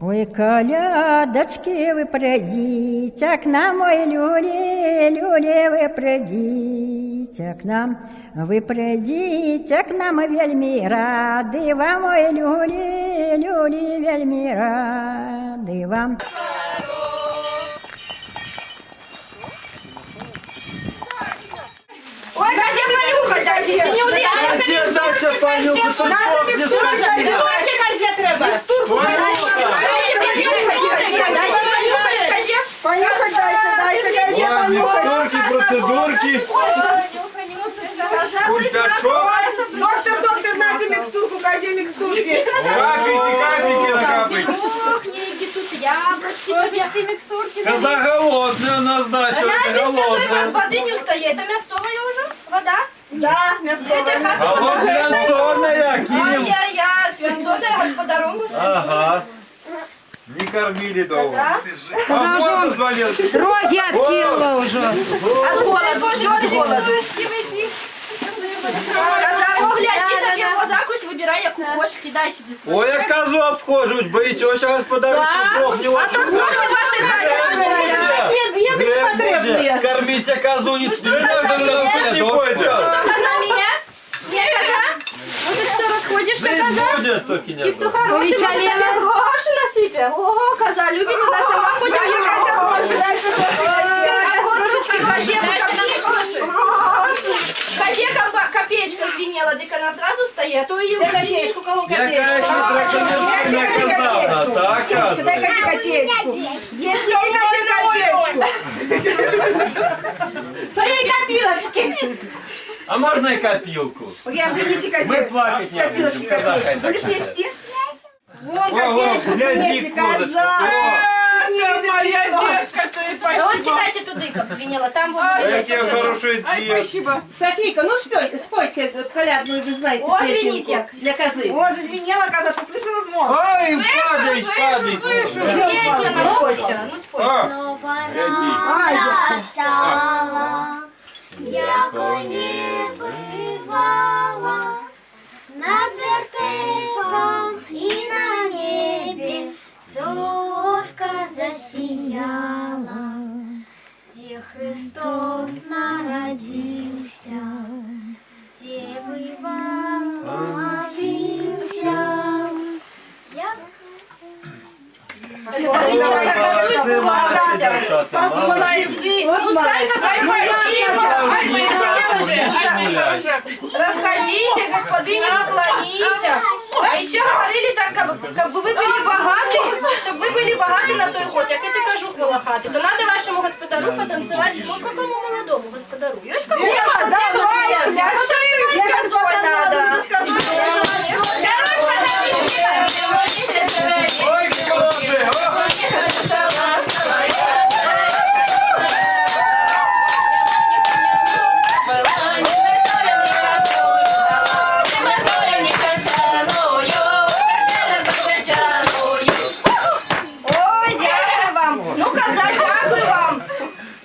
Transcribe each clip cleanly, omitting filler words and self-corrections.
Ой, колядочки ви прийдіть к нам, ой, люлі, люлі, ви прийдіть к нам, ви прийдіть к нам, вельми ради вам, ой, люлі, люлі, вельми ради вам. Ой, где Малюха, дайте, не ударяйте. Все дайте Панюку, тут Бог не скажи. Давайте, козе треба. Понюхать дайте, козе Ой, понюхать. микстурки, процедурки. Кульпячок. Доктор, нате микстурку, козе микстурки. Капельки, капельки накапайте. Кухни, тут яблочки, микстурки. Коза голодная у нас, да, Она сегодня без святой голодная. воды не устоит. Это мясцовая уже? Вода? Да, мясо. А вот свинцовая, Ким. Ай-яй-яй, свинцовая господаром уже. Ага. Не кормили дома. А можно звонил? Роги откинула уже. От голоду, все от голоду. Коза, гляди, тобі в закусь, вибирай, яку хочеш, кидай сюди. Ой, я козу обхожу, боїтеся, господарство сдохне. А то здохне в вашій хаті. Кормите козу, не пойдет. Что, коза меня? Не коза? Ну ты что, расходишься, коза? Будет только не Ті, хто хороший, може гроші насипе. Ого, коза, любить, вона сама хоче. А горошечки козе, козе копеечка звенела, дык она сразу стоит, а то и копеечку, кого Какая копеечку. хитрая коза у нас, а, оказывается? Дай козе копеечку. Есть козе копеечку. Своей копилочки. А можно и копилку? Я принеси козе. Мы плакать не будем, Копилочки, коза хай так. будешь нести? Вон О, копеечку, гляди, принеси, козочка. коза. Моя детка, ты Ось кидайте туди, как звенела, там вот. Какие хорошие девки. Софийка, ну спойте колядную, вы знаете, О, песенку извините. для козы. О, зазвенела коза, ты слышала звон? Ай, падай, падай. Песня нам хоче, ну спойте. А, Нова гляди. рана стала, яко не бывало, над вертепом и на небе зорка засияла, где Христос народился, с девой воплотился. Молодцы. Ну стай, коза, расходись, господыне, поклонися. А еще говорили так, как бы вы были богаты, чтобы вы были богаты на той год. Як я ти кажу, хвалахати, то надо вашему господару потанцевать. Ну, какому молодому господару? Есть кому? Потанцевать с козой надо. Ой, голодные. О. Ой, дякую вам. Ну, коза, дякую вам.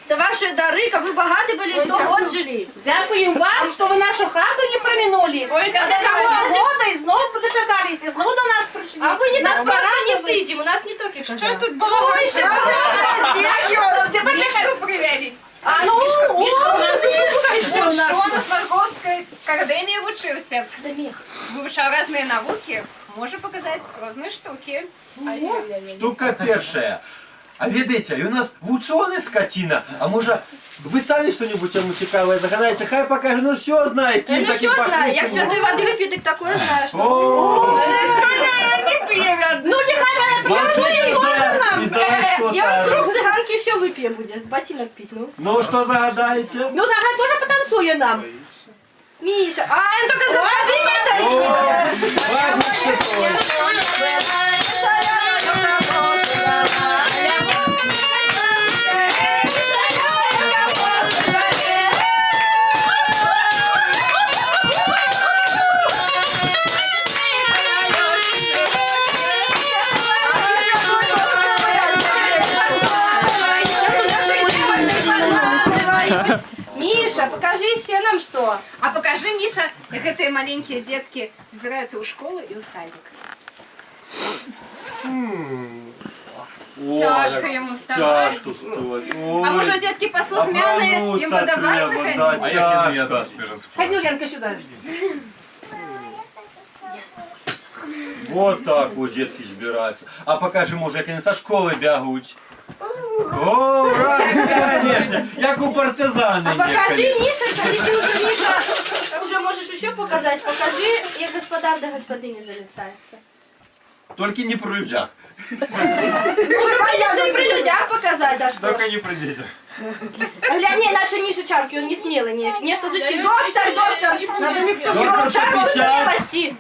За ваши дары, как вы богаты были, что год жили. Дякуем вам, что вы нашу хату не проминули. Ой, Когда а такого так, значит- года и снова дочекались, и снова до нас пришли. А вы не Нас так просто не порадовали. сидим, у нас не только коза. Что тут Ой, ще Мишку привели. А ну, Мишка у нас. Мишка у нас. Он у нас госткой к академии учился. Вивчав разные науки, може показати різні штуки. Штука першая. А ведаете, и у нас в ученый скотина. А может, вы сами что-нибудь ему цікаве загадаете? Хай покажет, ну все знает. Ну що знаю, як святої води вип'є, так такое знаю, що... О, Ну, нехай она пьет, ну, тоже нам. Я вам з рук циганки все вип'є буде, з ботинок пить, ну. Ну что загадаете? Ну, тогда тоже потанцує нам. Миша, а он только за воды не О, дает. ладно, что Миша, покажи все нам что. А покажи, Миша, як гэтыя маленькія дзеткі збіраюцца ў школу і ў садик. О, Тяжко як йому вставати. Тяжко стоїть. А може, дітки послухняні, їм подавай заходить? Да, тяжко. Ходи, Ульянка, сюда. Вот так вот детки збираються. А покажи, може, як вони со школи бягуть. О, раз, конечно, як у партизани Покажи, їхали. Миша, коли ти уже, Миша, уже можеш еще показати. Покажи, як господар до господині залицається. Тільки не про людях. Уже придется и при людях показать, а что? Только не про детях. Глянь, не, наша Миша Чарки, он не смелый, не что звучит. Доктор! Доктор Чарку 150. смелости!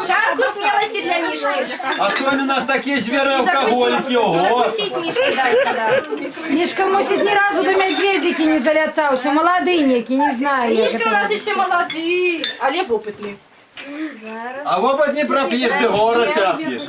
Чарку смелости для Мишки! А то они у нас такие звери И алкоголики, ого. закусить Мишки дайте, да. Мішка, мусить ні разу до медведики не заляцав, ще молодий некий, не знаю. як Мишка у це. нас еще молодый, а Лев опытный. А в оба не пропьешь, ты город тяпнешь.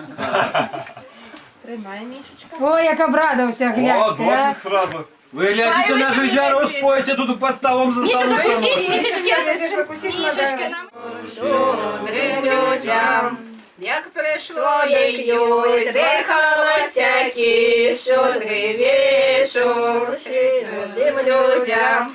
Ой, як обрадувався, О, гляньте. а. дворник сразу. Вы глядите наших зверов, спойте тут под столом за Миша, столом. закусить, Мишечки! Закусить Мишечки надо. нам. Щедрим людям, Як прийшло ой, де холостяки, щедрий вечір, щедрим людям.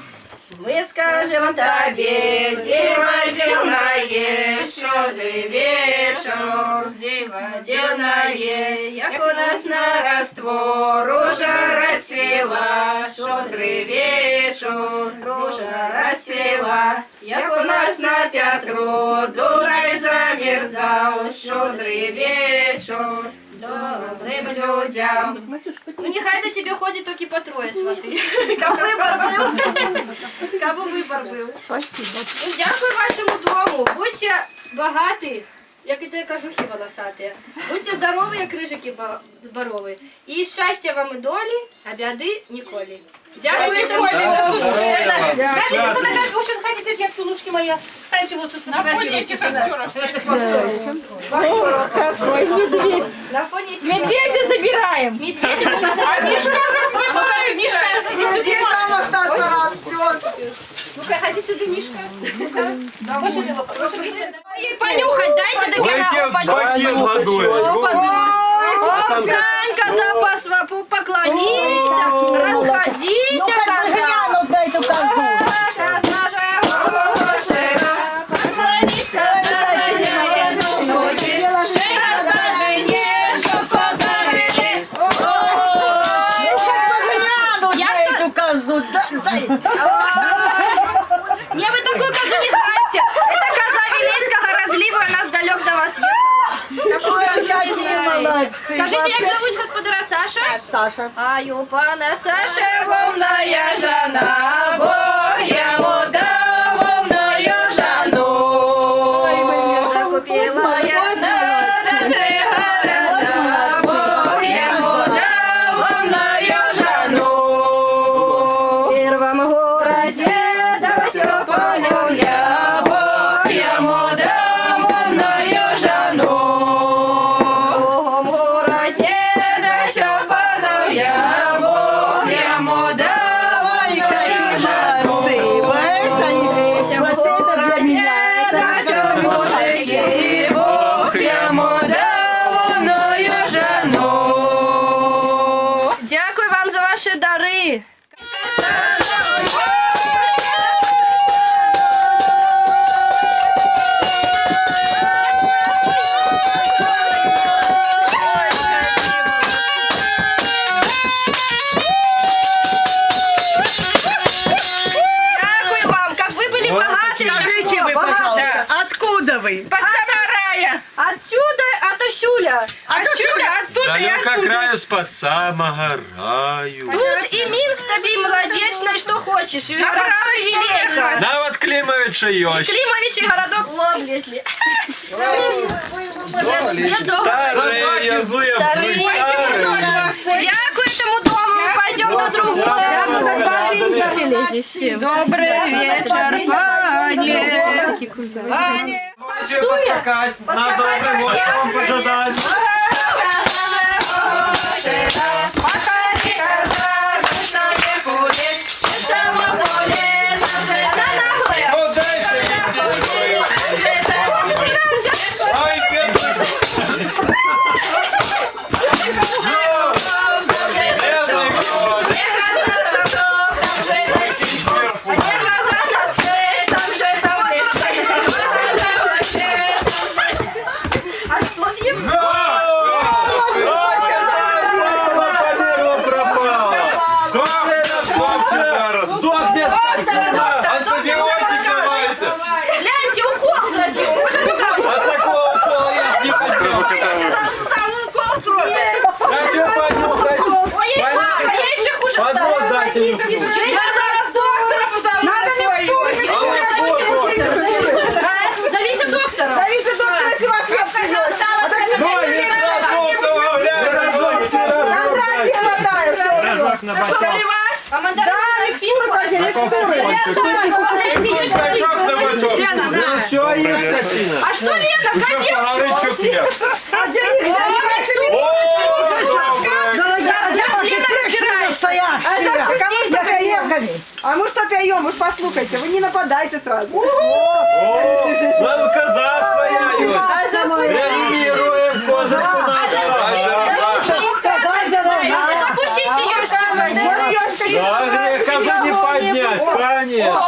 Ми скажемо тобі, діва дівнає, щедрий вечір, діва дівнає, як у нас на Різдво ружа розцвіла, щедрий вечір, ружа розцвіла, як у нас на Петру Дунай замерзав, щедрий вечір, добрим людям. Ну нехай до тебе ходить тільки по троє свати. Кабы вибор був. Кабы вибор був. Спасибо. Ну, дякую вашому дому. Будьте багаті, як і те кажухи волосаті. Будьте здорові, як рижики борові. І щастя вам і долі, а бяди ніколи. Дякую тому. Хотите фотографию? Очень хотите, я стулушки моя. Встаньте вот тут, фотографируйтесь. Какой медведь. На фоне этих... Медведя забираємо. Медведя не забираем. Мишка, иди сюда. Где сам остаться рад? Все. Ну-ка, ходи сюда, Мишка. Хочете его? Ей понюхать, дайте до Пакет, пакет водой. О, Санька, запас поклонися, розходися, коза. дай эту козу. Коза же хорошая, поклонися, Эту козу, дай. Не, вы такую козу не знаете. Это коза Вилейского разлива, она сдалек до вас ехала. Такую козу не знаете. Скажите, як зовут господара Саша? Саша. А ю пана Саша, вовная жена, Бог ему дал вовную жену. Закупила я на центре города, Бог ему дал вовную жену. В первом городе да все понял я, Бог ему дал вовную жену. В другом городе да все понял я, Бог ему дал вовную жену. В третьем городе да все мужики, Бог ему дал вовную жену. Дякую вам за ваші дари. Дякую вам, как вы были богаты. Скажите вы, пожалуйста, откуда вы? Пацанарая. Отсюда, отосюля. Далеко краю з-под самого раю. Тут і Мінськ тобі молодечний, що хочеш. І городок Вілейка. Навод Климовича І есть. Климович, і городок Лоблесли. Старые злые. Дякую тому дому, ми пойдемо до другого. Добрий вечір, пані. Поскакать, на добрый год вам пожелать. Вот дальше. Ай, Петр. Давайте. Я зараз доктора позову. Надо микстуру. Зовите доктора. Зовите доктора, если вас хлеб съедет. Кондрати хватает. Так что наливать? А мандарин Да, микстуру, Катя, микстуру. Лена, на. Все, есть скотина. А что Лена? Хотел? А мы что пьем? Вы ж послухайте, вы не нападайте сразу. Нам коза своя. Реанимируем козочку нашу. Закусите ее еще. Да, коза не поднять, конечно.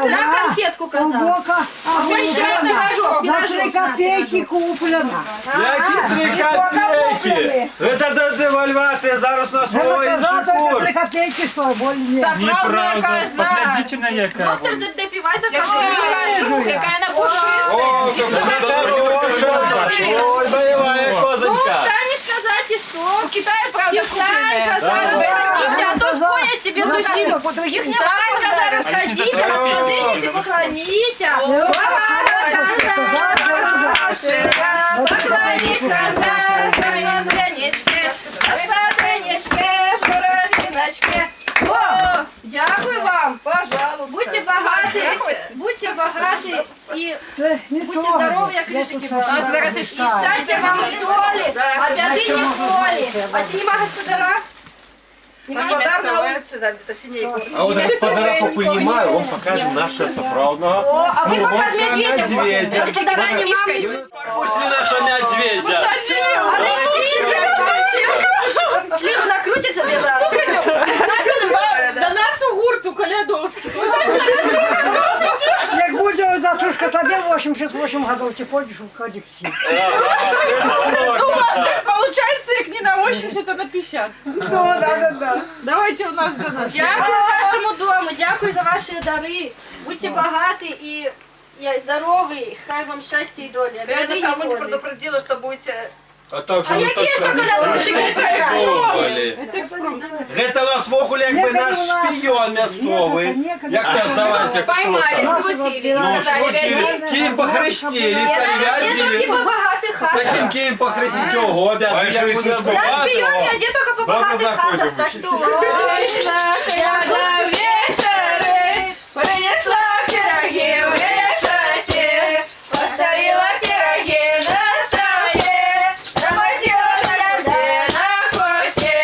На конфетку коза. А больше я пирожок. За 3 копейки куплено. Які 3 копейки? Это девальвация, зараз на свой інший 3 курс. копейки стоит, более нет. Сапраўдная коза. Доктор, допивай за Я козу. покажу, какая она пушистая. Ой, боевая козочка. Станешь казать и что? В Китае, правда, Встань, коза, расходите, а то споят тебе зусим. У других нет Встань, коза, расходите, расходите, поклонись. Поклонись, коза, своем граничке, остатонечке, журавлиночке. О, дякую вам. Пожалуйста. Будьте богаты и будьте здоровы, як кришики. зараз І іще. щастя вам в долі, а бяди не в полі. А ці нема господара? Господар на улице, да, где-то синей город. А вот господара попринимаю, он покажет наше сопроводного. О, а ви показ медведя. Господара нема. Пропустили нашего медведя. А лишите. Сліву накрутиться без Да нас у гурту колядовку. Як буде, Датушка, тобі 88 годов, ти ходиш, уходиш всі. Получается, их не на 80, а на 50. Ну, да. Давайте у нас донат. Дякую вашому дому, дякую за ваші дари. Будьте багаті і здорові, хай вам щастя і доля. Перед Бяди началом не не полі. предупредила, что будете... А які ж то колядовщики? Это нас воху якби наш шпіон м'ясовий. Як нас давайте Поймали, хто-то. скрутили, Ну, сказали, скрутили. Ким похрестили, стали Я тільки по багатих хатах. Таким ким похрестить, ого, да. Наш шпион я одет только по богатых хатах, так что вышла я за вечеры, принесла пироги в решете, поставила пироги на столе, замочила на коте,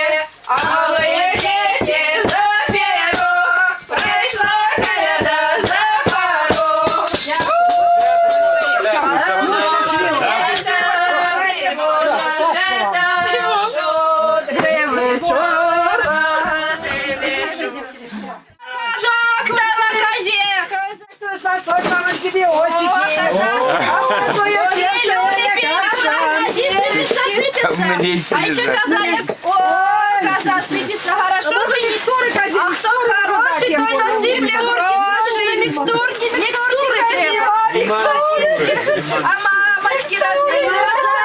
а малые дети за пирог, пришла коляда за порог. А еще коза, коза сыпется хорошо. А кто хороший, той насыплет гроши. Микстуры А мамочки разбили коза.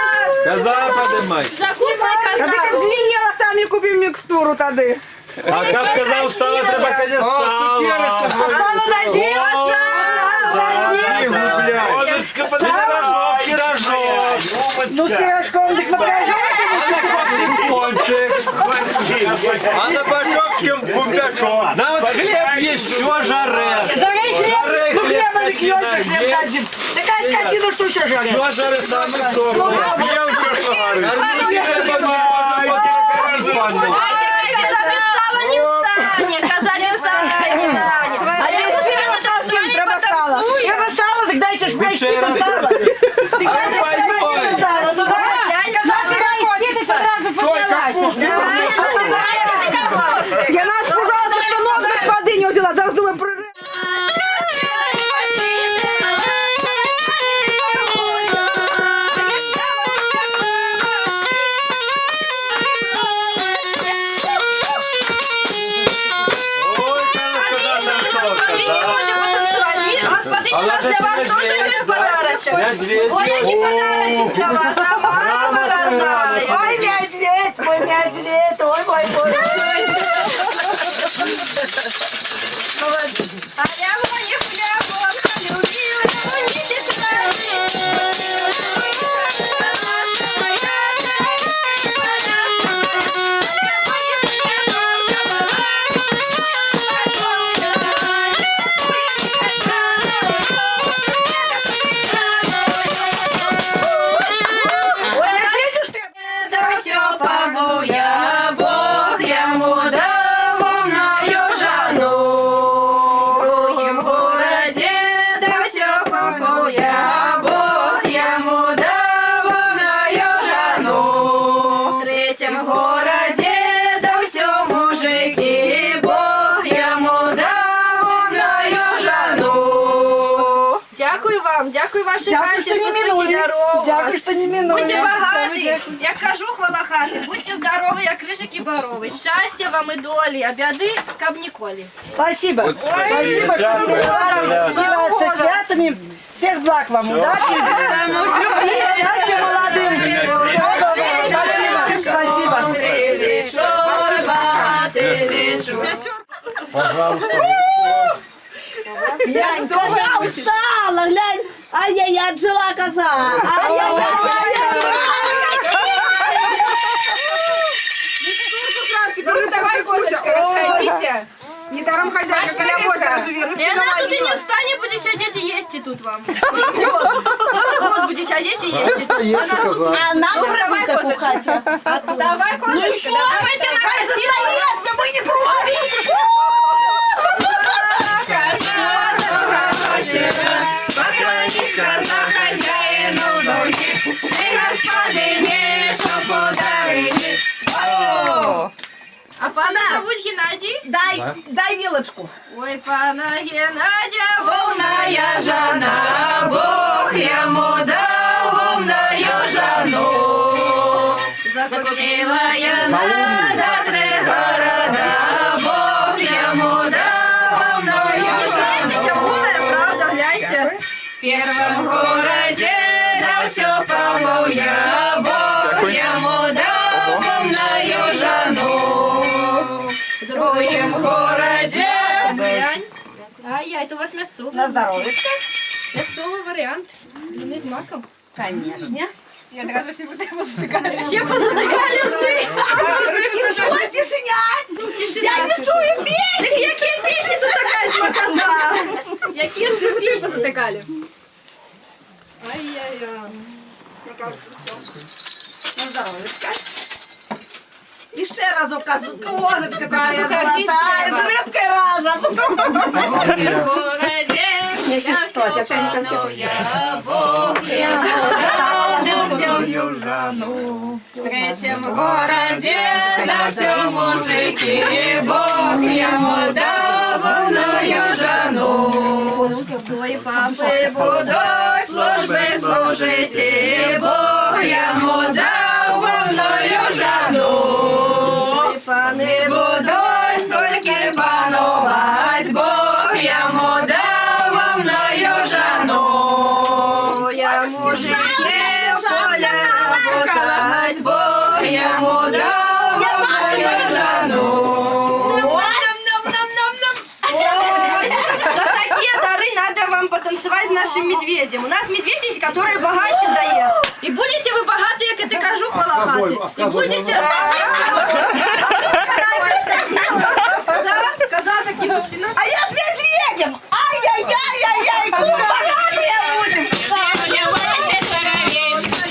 Коза поднимай. Закусывай А ты как коза. звенела, сами купим микстуру тады. А как сказал сало, треба казати сало. Сало надел. Козочка, пирожок, пирожок. Ну, з пирожком так напряжай. Пончик. А на бачок кумпячок. На вот хлеб есть, что жаре. Жаре хлеб, скотина есть. Така скотина, що ще жаре. Что жаре самый сок. Кормите хлебом не можно, Сало не встанет, коза не встанет. А я Треба сало. Треба сало, так дайте ж мені Вечера. сало. Ай, ай, Сало, ну Ты сразу поднялась. Я нас сказала, что ног господыню взяла. Зараз думаю, про... Господин, у нас для вас тоже есть подарочек. Медведь. Ой, який подарочек для вас, а мама родная. Ой, медведь, мой медведь, ой, мой. вашій Дякую, хаті, що що не стільки минули. даров. Дякую, що не минули. Будьте багаті, як кажу, хвала хати, будьте здорові, як крижик і борови. Щастя вам і долі, а бяди каб ніколи. Спасибо. Спасибо, что Дякую. вы вас со святами. Всех благ вам, удачи, любви, счастья молодым. Всего доброго. Спасибо. Коза устала, глянь. Ай-яй-яй, жила коза. Теперь вставай, козочка, расходите. Недаром хозяйка Коля озера живет. И она тут и не встанет, будете сидеть и есть и тут вам. Целый год будете сидеть и есть. А нам Вставай, пробито козочка. Вставай, козочка. Давайте на красиво. мы не против. Поклонись, коза, хозяину ночи. Ты господине, что подарили. А пана зовут Геннадий? Дай вилочку. Ой, пана Геннадия, Вовная жена, Бог ему дал вовную жену. Закупила я за 3 города, Бог ему дал вовную не жену. смейтесь, умная, правда, гляньте. В первом городе да все помыл я, Бог ему дал вовную жену. В другом городе Глянь. Ай-яй, это у вас мясо. На здоровье. Мясовый вариант. Блины с маком. Конечно. я одразу всі буде затикати. Все позатыкали рты. Что, тишиня? Я не чую песни. Так какие песни тут такая смакота? Какие же песни? Затикали. Ай-яй-яй. На здоров'ячка. І ще разок козочка така Разом золота, ходіть, з рибкою разом. В городе Мне сейчас да спать, я все не конфету. помыл я, Бог ему дал вовную жену. В третьем городе да все мужики, Бог ему дал вовную жену. Ой, папы, Будой службы служите, Бог ему дал вовную жену. ой, паны, Будой столько пановать, Бог ему дал вовную жену. я мужики, Поля работать, Бог ему дал вовную жену. За такие дары надо вам потанцевать с нашим медведем. У нас медведь есть, который богатый дает. И будете вы богатые, как я кажу, хвала хаты. И будете... Коза такие мужчина. А я с медведем! Ай-яй-яй-яй-яй! Богатые будем! Не бойся, чаровечка,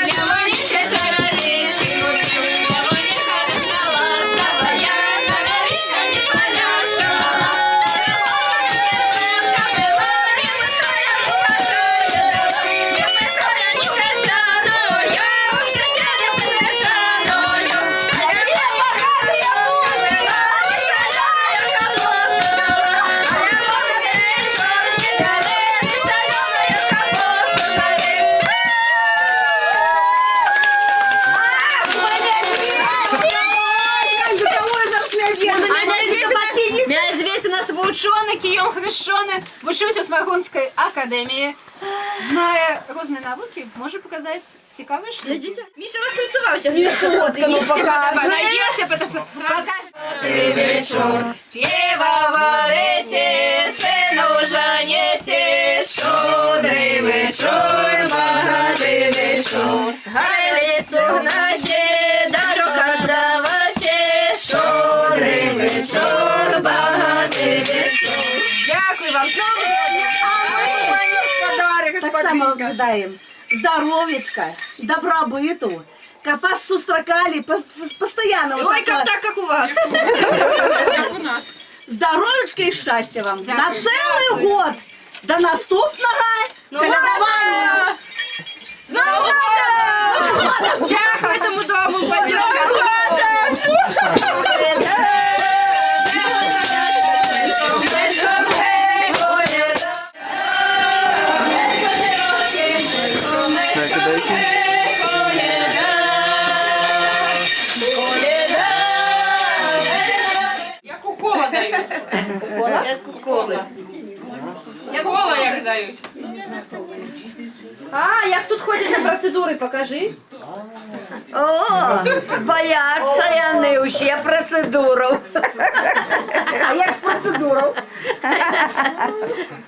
не бойся, чаровечки, не бойся, хороша, ласковая, становись, не поляскала. Медведь у нас вивчений, Києм хрещений, вчився в Сморгонській академії. Знає різні науки, може показати цікаве що. Миша вас танцевал сейчас. Понаелся, покажи. Вечор, півоварите, сину жанете, щодрий вечор, багатий вечор. Гайлицу гнате, дорога давайте, Щодрий вечор, багатий вечор. Дякую вам. Так само ожидаем. Здоровечка, добробыту. Как вас сустракали постоянно. вот Ой, так вот. как так, как у вас. Здоровечка и счастья вам. На целый год. До наступного колядування. Дякую этому дому. знаєте, дайте. Як укола дають. Кола як дають. А, як тут ходять на процедури, покажи. О, бояться вони усі процедуру. А як з процедурою?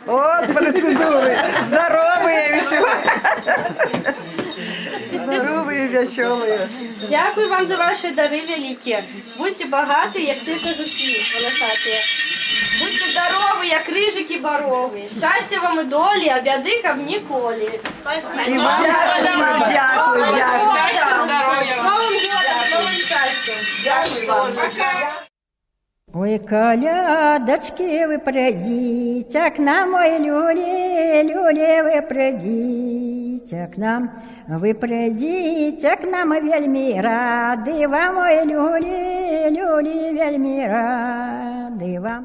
О, з процедури. Здоровые еще. Здоровые, веселые. Дякую вам за ваші дари великі. Будьте багаті, як ти кожухи волосаті. Будьте здорові, як рижики борові. Щастя вам і долі, а бяди вам ніколи. И вам дякую, дякую. Щастя, здоров'я. З Новим годом, з новим щастям. Дякую вам. Ой, колядочки вы придите к нам, ой, люли, люли, вы придите к нам. Вы придите к нам, вельми рады вам, ой, люли, люли, вельми рады вам.